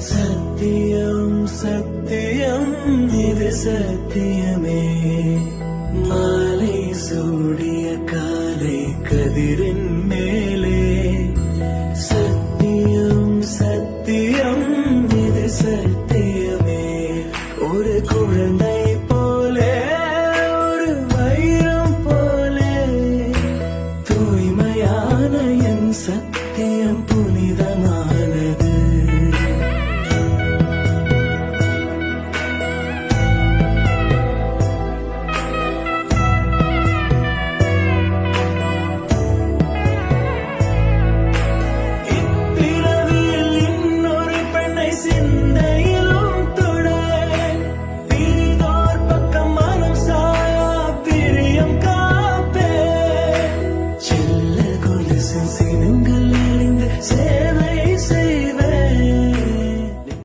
சத்தியம் சத்தியம் இது சத்தியமே மாலை சூடிய காலை கதிரின் மேலே சத்தியம் சத்தியம் இது சத்தியமே ஒரு குழந்தை